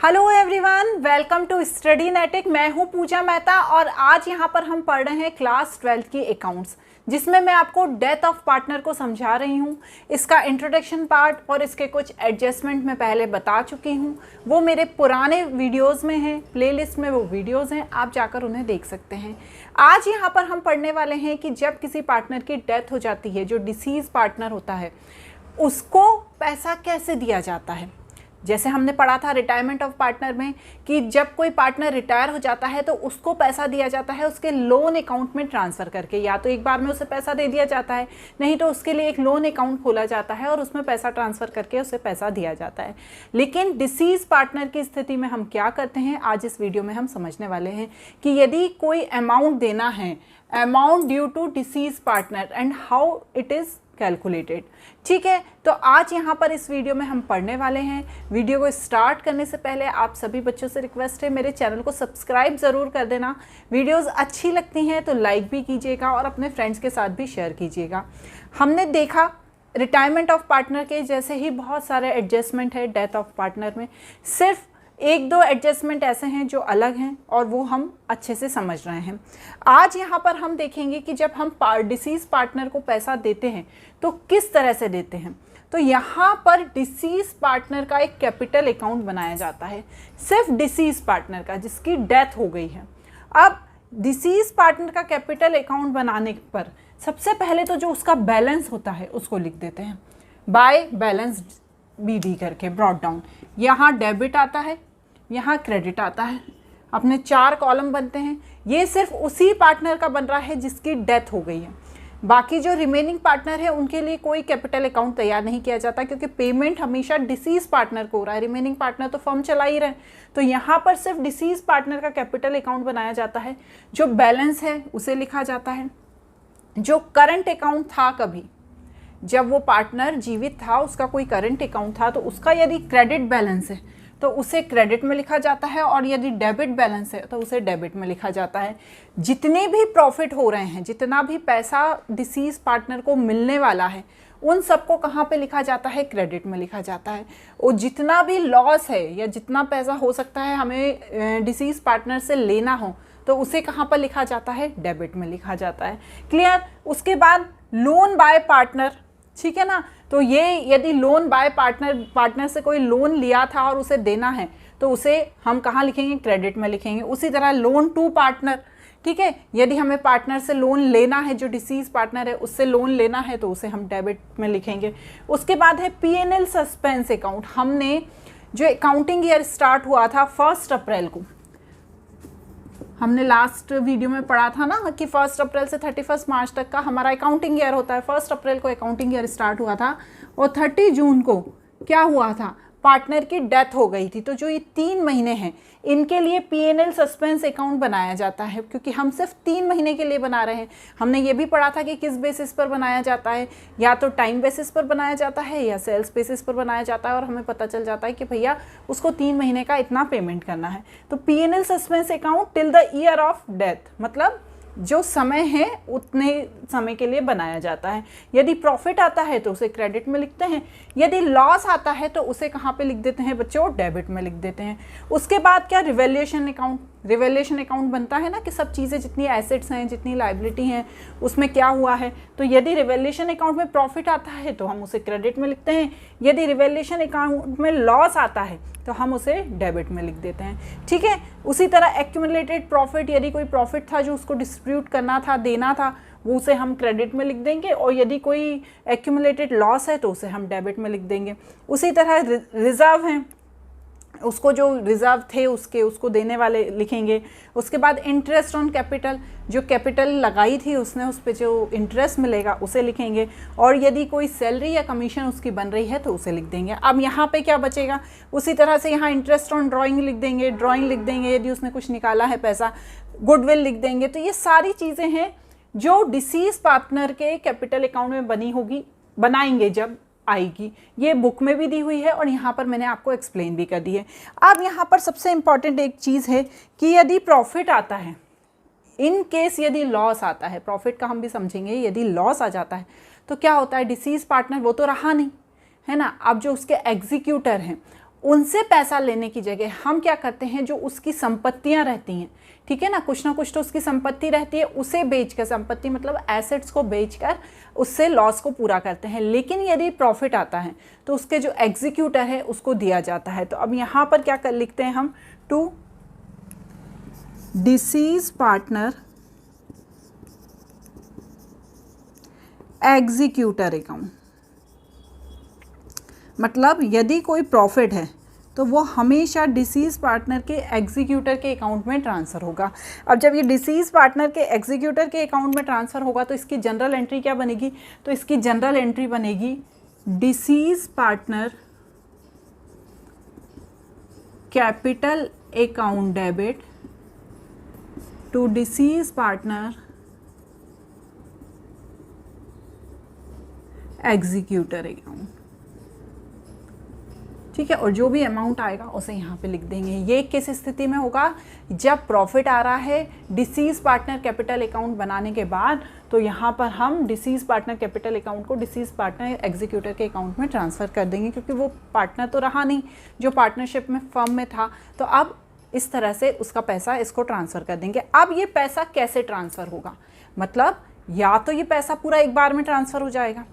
Hello everyone, welcome to study नेटिक। मैं हूं पूजा मेहता और आज यहां पर हम पढ़ रहे हैं क्लास 12 की अकाउंट्स, जिसमें मैं आपको डेथ ऑफ पार्टनर को समझा रही हूं। इसका इंट्रोडक्शन पार्ट और इसके कुछ एडजस्टमेंट मैं पहले बता चुकी हूं। वो मेरे पुराने वीडियोस में हैं, प्लेलिस्ट में वो वीडियोस हैं, आप जाकर उन्हें देख सकते हैं। आज यहाँ पर हम पढ़ने वाले हैं कि जब किसी पार्टनर की डेथ हो जाती है, जो डिसीज पार्टनर होता है, उसको पैसा कैसे दिया जाता है। जैसे हमने पढ़ा था रिटायरमेंट ऑफ पार्टनर में कि जब कोई पार्टनर रिटायर हो जाता है तो उसको पैसा दिया जाता है उसके लोन अकाउंट में ट्रांसफ़र करके, या तो एक बार में उसे पैसा दे दिया जाता है, नहीं तो उसके लिए एक लोन अकाउंट खोला जाता है और उसमें पैसा ट्रांसफ़र करके उसे पैसा दिया जाता है। लेकिन डिसीज पार्टनर की स्थिति में हम क्या करते हैं, आज इस वीडियो में हम समझने वाले हैं कि यदि कोई अमाउंट देना है, amount due to deceased partner and how it is calculated. ठीक है, तो आज यहाँ पर इस वीडियो में हम पढ़ने वाले हैं। वीडियो को स्टार्ट करने से पहले आप सभी बच्चों से रिक्वेस्ट है, मेरे चैनल को सब्सक्राइब ज़रूर कर देना। वीडियोस अच्छी लगती हैं तो लाइक भी कीजिएगा और अपने फ्रेंड्स के साथ भी शेयर कीजिएगा। हमने देखा रिटायरमेंट ऑफ पार्टनर के जैसे ही बहुत सारे एडजस्टमेंट है डेथ ऑफ पार्टनर में, सिर्फ एक दो एडजस्टमेंट ऐसे हैं जो अलग हैं और वो हम अच्छे से समझ रहे हैं। आज यहाँ पर हम देखेंगे कि जब हम डिसीज पार्टनर को पैसा देते हैं तो किस तरह से देते हैं। तो यहाँ पर डिसीज पार्टनर का एक कैपिटल अकाउंट बनाया जाता है, सिर्फ डिसीज पार्टनर का जिसकी डेथ हो गई है। अब डिसीज पार्टनर का कैपिटल अकाउंट बनाने पर सबसे पहले तो जो उसका बैलेंस होता है उसको लिख देते हैं बाय बैलेंस BD करके, ब्रॉट डाउन। यहाँ डेबिट आता है, यहाँ क्रेडिट आता है, अपने 4 कॉलम बनते हैं। ये सिर्फ उसी पार्टनर का बन रहा है जिसकी डेथ हो गई है। बाकी जो रिमेनिंग पार्टनर है उनके लिए कोई कैपिटल अकाउंट तैयार नहीं किया जाता, क्योंकि पेमेंट हमेशा डिसीज पार्टनर को हो रहा है, रिमेनिंग पार्टनर तो फर्म चला ही रहे। तो यहाँ पर सिर्फ डिसीज पार्टनर का कैपिटल अकाउंट बनाया जाता है। जो बैलेंस है उसे लिखा जाता है। जो करंट अकाउंट था, कभी जब वो पार्टनर जीवित था उसका कोई करंट अकाउंट था, तो उसका यदि क्रेडिट बैलेंस है तो उसे क्रेडिट में लिखा जाता है, और यदि डेबिट बैलेंस है तो उसे डेबिट में लिखा जाता है। जितने भी प्रॉफिट हो रहे हैं, जितना भी पैसा डिसीज पार्टनर को मिलने वाला है, उन सबको कहाँ पे लिखा जाता है, क्रेडिट में लिखा जाता है। और जितना भी लॉस है या जितना पैसा हो सकता है हमें डिसीज पार्टनर से लेना हो, तो उसे कहाँ पर लिखा जाता है, डेबिट में लिखा जाता है। क्लियर। उसके बाद लोन बाय पार्टनर, ठीक है ना। तो ये यदि लोन बाय पार्टनर से कोई लोन लिया था और उसे देना है तो उसे हम कहाँ लिखेंगे, क्रेडिट में लिखेंगे। उसी तरह लोन टू पार्टनर, ठीक है, यदि हमें पार्टनर से लोन लेना है, जो डिसीज पार्टनर है उससे लोन लेना है, तो उसे हम डेबिट में लिखेंगे। उसके बाद है P&L सस्पेंस अकाउंट। हमने जो अकाउंटिंग ईयर स्टार्ट हुआ था 1 अप्रैल को, हमने लास्ट वीडियो में पढ़ा था ना कि 1 अप्रैल से 31 मार्च तक का हमारा अकाउंटिंग ईयर होता है। 1 अप्रैल को अकाउंटिंग ईयर स्टार्ट हुआ था और 30 जून को क्या हुआ था, पार्टनर की डेथ हो गई थी। तो जो ये 3 महीने हैं इनके लिए P&L सस्पेंस अकाउंट बनाया जाता है, क्योंकि हम सिर्फ 3 महीने के लिए बना रहे हैं। हमने ये भी पढ़ा था कि किस बेसिस पर बनाया जाता है, या तो टाइम बेसिस पर बनाया जाता है या सेल्स बेसिस पर बनाया जाता है, और हमें पता चल जाता है कि भैया उसको 3 महीने का इतना पेमेंट करना है। तो P&L suspense account till the year of death, मतलब जो समय है उतने समय के लिए बनाया जाता है। यदि प्रॉफिट आता है तो उसे क्रेडिट में लिखते हैं, यदि लॉस आता है तो उसे कहाँ पे लिख देते हैं बच्चों, डेबिट में लिख देते हैं। उसके बाद क्या, रिवैल्यूएशन अकाउंट। रिवैल्यूएशन अकाउंट बनता है ना कि सब चीज़ें जितनी एसेट्स हैं, जितनी लाइबिलिटी हैं, उसमें क्या हुआ है। तो यदि रिवैल्यूएशन अकाउंट में प्रॉफिट आता है तो हम उसे क्रेडिट में लिखते हैं, यदि रिवैल्यूएशन अकाउंट में लॉस आता है तो हम उसे डेबिट में लिख देते हैं। ठीक है। उसी तरह एक्यूमुलेटेड प्रॉफिट, यदि कोई प्रॉफिट था जो उसको डिस्ट्रीब्यूट करना था, देना था, वो उसे हम क्रेडिट में लिख देंगे, और यदि कोई एक्यूमुलेटेड लॉस है तो उसे हम डेबिट में लिख देंगे। उसी तरह रिजर्व हैं, उसको जो रिजर्व थे उसको देने वाले लिखेंगे। उसके बाद इंटरेस्ट ऑन कैपिटल, जो कैपिटल लगाई थी उसने, उस पर जो इंटरेस्ट मिलेगा उसे लिखेंगे, और यदि कोई सैलरी या कमीशन उसकी बन रही है तो उसे लिख देंगे। अब यहाँ पे क्या बचेगा, उसी तरह से यहाँ इंटरेस्ट ऑन ड्राइंग लिख देंगे, ड्राइंग लिख देंगे, यदि उसने कुछ निकाला है पैसा, गुडविल लिख देंगे। तो ये सारी चीज़ें हैं जो डिसीज पार्टनर के कैपिटल अकाउंट में बनी होगी, बनाएंगे जब आएगी। ये बुक में भी दी हुई है और यहाँ पर मैंने आपको एक्सप्लेन भी कर दी है। अब यहाँ पर सबसे इम्पॉर्टेंट एक चीज़ है कि यदि प्रॉफिट आता है, इन केस यदि लॉस आता है, प्रॉफिट का हम भी समझेंगे, यदि लॉस आ जाता है तो क्या होता है, डिसीज पार्टनर वो तो रहा नहीं है ना। अब जो उसके एग्जीक्यूटर हैं उनसे पैसा लेने की जगह हम क्या करते हैं, जो उसकी संपत्तियां रहती हैं, ठीक है ना कुछ तो उसकी संपत्ति रहती है, उसे बेचकर, संपत्ति मतलब एसेट्स को बेचकर उससे लॉस को पूरा करते हैं। लेकिन यदि प्रॉफिट आता है तो उसके जो एग्जीक्यूटर है उसको दिया जाता है। तो अब यहाँ पर क्या कर लिखते हैं हम, to deceased partner executor account. मतलब यदि कोई प्रॉफिट है तो वो हमेशा डिसीज पार्टनर के एग्जीक्यूटर के अकाउंट में ट्रांसफ़र होगा। अब जब ये डिसीज पार्टनर के एग्जीक्यूटर के अकाउंट में ट्रांसफ़र होगा तो इसकी जनरल एंट्री क्या बनेगी, तो इसकी जनरल एंट्री बनेगी deceased partner capital account debit to deceased partner executor account. ठीक है, और जो भी अमाउंट आएगा उसे यहाँ पे लिख देंगे। ये किस स्थिति में होगा, जब प्रॉफिट आ रहा है डिसीज पार्टनर कैपिटल अकाउंट बनाने के बाद, तो यहाँ पर हम डिसीज पार्टनर कैपिटल अकाउंट को डिसीज पार्टनर एग्जीक्यूटर के अकाउंट में ट्रांसफ़र कर देंगे, क्योंकि वो पार्टनर तो रहा नहीं जो पार्टनरशिप में फर्म में था। तो अब इस तरह से उसका पैसा इसको ट्रांसफ़र कर देंगे। अब ये पैसा कैसे ट्रांसफ़र होगा, मतलब या तो ये पैसा पूरा एक बार में ट्रांसफ़र हो जाएगा,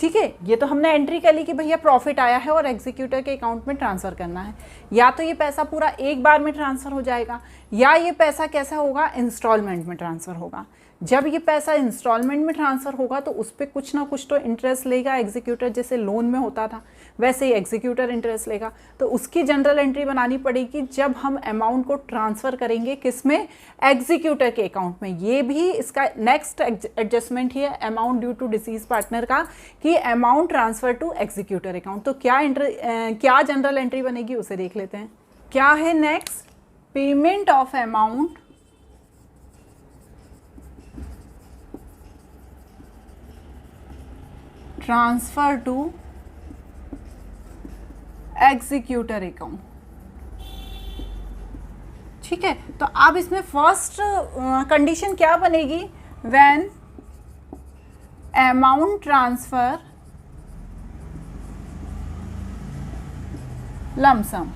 ठीक है, ये तो हमने एंट्री कर ली कि भैया प्रॉफिट आया है और एग्जीक्यूटर के अकाउंट में ट्रांसफ़र करना है, या तो ये पैसा पूरा एक बार में ट्रांसफ़र हो जाएगा, या ये पैसा कैसा होगा, इंस्टॉलमेंट में ट्रांसफ़र होगा। जब ये पैसा इंस्टॉलमेंट में ट्रांसफ़र होगा तो उस पर कुछ ना कुछ तो इंटरेस्ट लेगा एग्जीक्यूटर, जैसे लोन में होता था वैसे ही एग्जीक्यूटर इंटरेस्ट लेगा। तो उसकी जनरल एंट्री बनानी पड़ेगी जब हम अमाउंट को ट्रांसफ़र करेंगे, किस में, एग्जीक्यूटर के अकाउंट में। ये भी इसका नेक्स्ट एडजस्टमेंट ही है amount due to deceased partner का, कि amount transfer to executor account. तो क्या जनरल एंट्री बनेगी उसे देख लेते हैं। क्या है next, payment of amount transfer to executor account. ठीक है, तो अब इसमें फर्स्ट कंडीशन क्या बनेगी, व्हेन अमाउंट ट्रांसफर लमसम।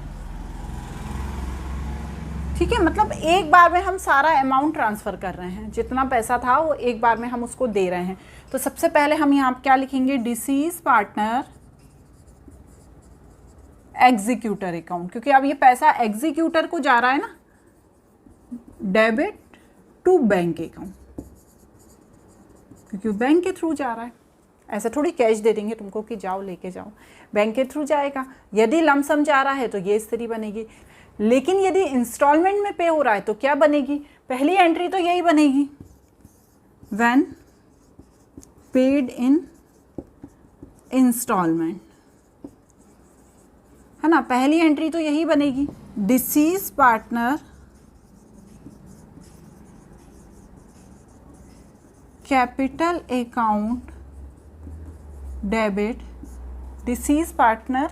ठीक है, मतलब एक बार में हम सारा अमाउंट ट्रांसफ़र कर रहे हैं, जितना पैसा था वो एक बार में हम उसको दे रहे हैं। तो सबसे पहले हम यहाँ क्या लिखेंगे, डिसीज पार्टनर एग्जीक्यूटर अकाउंट, क्योंकि अब ये पैसा एग्जीक्यूटर को जा रहा है ना, डेबिट टू बैंक अकाउंट, क्योंकि बैंक के थ्रू जा रहा है। ऐसा थोड़ी कैश दे देंगे तुमको कि जाओ लेके जाओ, बैंक के थ्रू जाएगा। यदि लमसम जा रहा है तो ये स्थिति बनेगी, लेकिन यदि इंस्टॉलमेंट में पे हो रहा है तो क्या बनेगी, पहली एंट्री तो यही बनेगी, व्हेन पेड इन इंस्टॉलमेंट, है ना, पहली एंट्री तो यही बनेगी। Deceased partner capital account debit deceased partner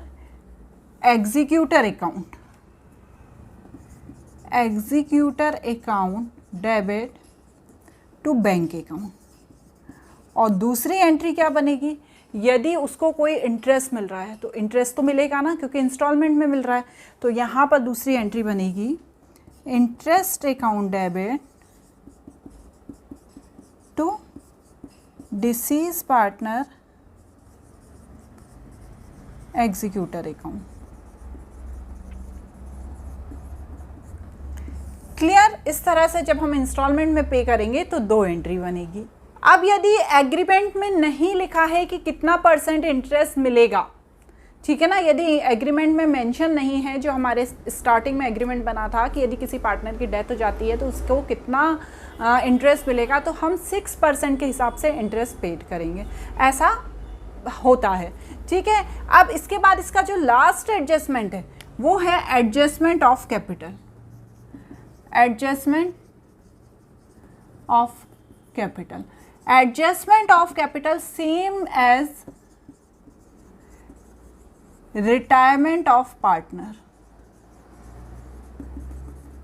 executor account, executor account debit to bank account. और दूसरी एंट्री क्या बनेगी, यदि उसको कोई इंटरेस्ट मिल रहा है तो इंटरेस्ट तो मिलेगा ना, क्योंकि इंस्टॉलमेंट में मिल रहा है। तो यहाँ पर दूसरी एंट्री बनेगी interest account debit to deceased partner executor account. Clear, इस तरह से जब हम इंस्टॉलमेंट में पे करेंगे तो दो एंट्री बनेगी। अब यदि एग्रीमेंट में नहीं लिखा है कि कितना % इंटरेस्ट मिलेगा, ठीक है ना, यदि एग्रीमेंट में मेंशन नहीं है, जो हमारे स्टार्टिंग में एग्रीमेंट बना था कि यदि किसी पार्टनर की डेथ हो जाती है तो उसको कितना इंटरेस्ट मिलेगा, तो हम 6% के हिसाब से इंटरेस्ट पेड करेंगे, ऐसा होता है। ठीक है, अब इसके बाद इसका जो लास्ट एडजस्टमेंट है वो है adjustment of capital, adjustment of capital. Adjustment of capital same as retirement of partner.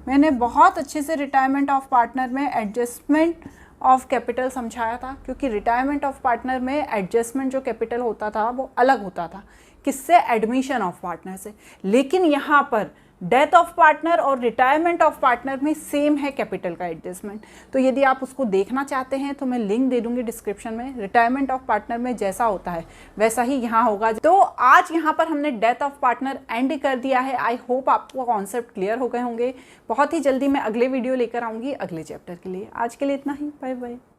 मैंने बहुत अच्छे से रिटायरमेंट ऑफ पार्टनर में एडजस्टमेंट ऑफ कैपिटल समझाया था, क्योंकि रिटायरमेंट ऑफ पार्टनर में एडजस्टमेंट जो कैपिटल होता था वो अलग होता था। किससे, एडमिशन ऑफ पार्टनर से। लेकिन यहाँ पर डेथ ऑफ पार्टनर और रिटायरमेंट ऑफ पार्टनर में सेम है कैपिटल का एडजस्टमेंट। तो यदि आप उसको देखना चाहते हैं तो मैं लिंक दे दूंगी डिस्क्रिप्शन में। रिटायरमेंट ऑफ पार्टनर में जैसा होता है वैसा ही यहाँ होगा। तो आज यहाँ पर हमने डेथ ऑफ पार्टनर एंड कर दिया है। आई होप आपको कॉन्सेप्ट क्लियर हो गए होंगे। बहुत ही जल्दी मैं अगले वीडियो लेकर आऊँगी अगले चैप्टर के लिए। आज के लिए इतना ही, बाय बाय।